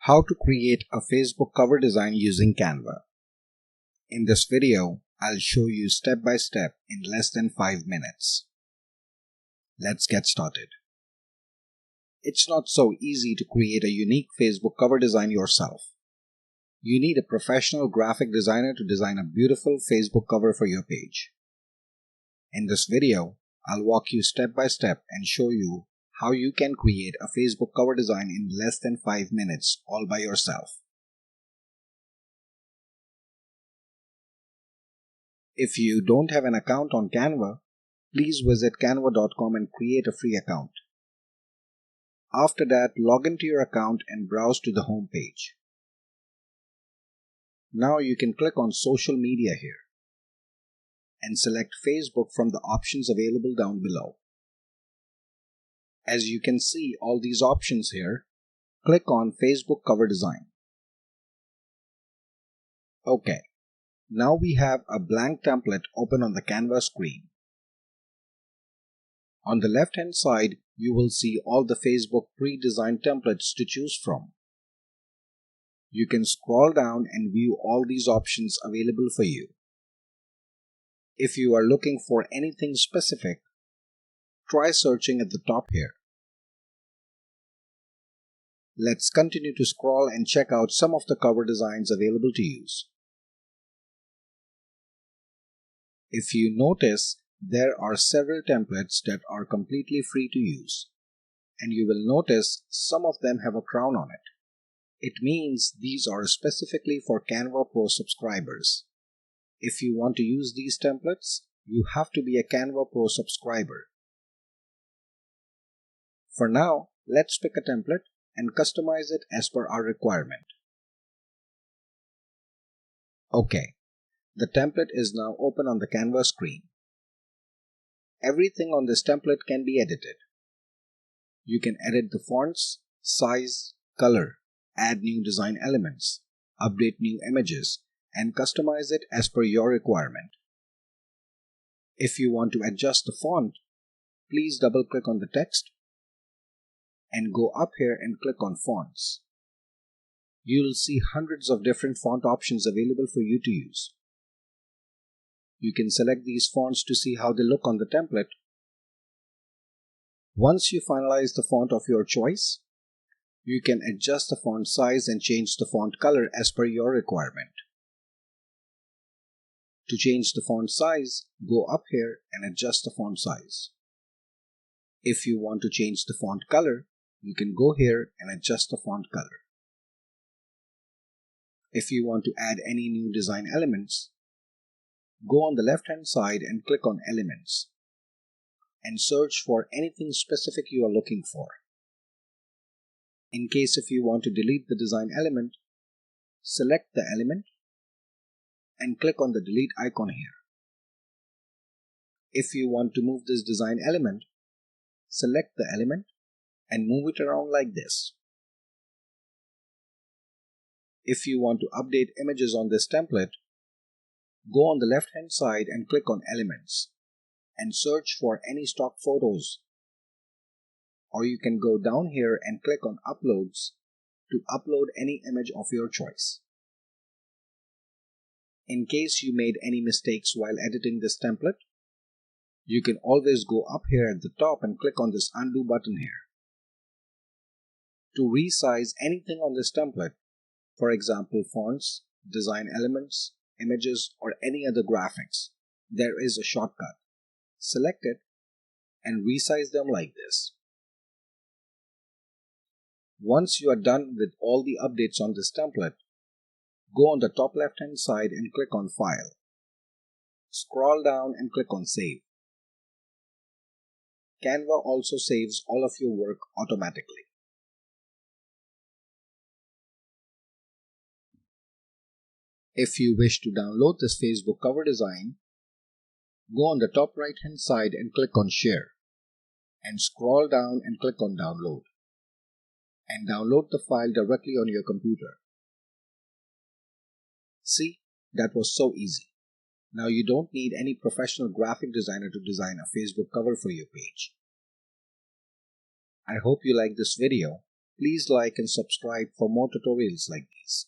How to create a Facebook cover design using Canva. In this video, I'll show you step by step in less than 5 minutes. Let's get started. It's not so easy to create a unique Facebook cover design yourself. You need a professional graphic designer to design a beautiful Facebook cover for your page. In this video, I'll walk you step by step and show you how you can create a Facebook cover design in less than 5 minutes all by yourself. If you don't have an account on Canva, please visit canva.com and create a free account. After that, log into your account and browse to the home page. Now you can click on Social Media here and select Facebook from the options available down below. As you can see all these options here, click on Facebook Cover Design. Okay, now we have a blank template open on the Canva screen. On the left hand side, you will see all the Facebook pre-designed templates to choose from. You can scroll down and view all these options available for you. If you are looking for anything specific, try searching at the top here. Let's continue to scroll and check out some of the cover designs available to use. If you notice, there are several templates that are completely free to use, and you will notice some of them have a crown on it. It means these are specifically for Canva Pro subscribers. If you want to use these templates, you have to be a Canva Pro subscriber. For now, let's pick a template and customize it as per our requirement. Okay, the template is now open on the Canva screen. Everything on this template can be edited. You can edit the fonts, size, color, add new design elements, update new images, and customize it as per your requirement. If you want to adjust the font, please double-click on the text and go up here and click on Fonts. You'll see hundreds of different font options available for you to use. You can select these fonts to see how they look on the template. Once you finalize the font of your choice, you can adjust the font size and change the font color as per your requirement. To change the font size, go up here and adjust the font size. If you want to change the font color, you can go here and adjust the font color. If you want to add any new design elements, go on the left hand side and click on Elements and search for anything specific you are looking for. In case if you want to delete the design element, select the element and click on the delete icon here. If you want to move this design element, select the element and move it around like this. If you want to update images on this template, go on the left hand side and click on Elements and search for any stock photos. Or you can go down here and click on Uploads to upload any image of your choice. In case you made any mistakes while editing this template, you can always go up here at the top and click on this Undo button here. To resize anything on this template, for example fonts, design elements, images, or any other graphics, there is a shortcut. Select it and resize them like this. Once you are done with all the updates on this template, go on the top left hand side and click on File. Scroll down and click on Save. Canva also saves all of your work automatically. If you wish to download this Facebook cover design, go on the top right hand side and click on Share and scroll down and click on Download and download the file directly on your computer. See, that was so easy. Now you don't need any professional graphic designer to design a Facebook cover for your page. I hope you like this video Please like and subscribe for more tutorials like these.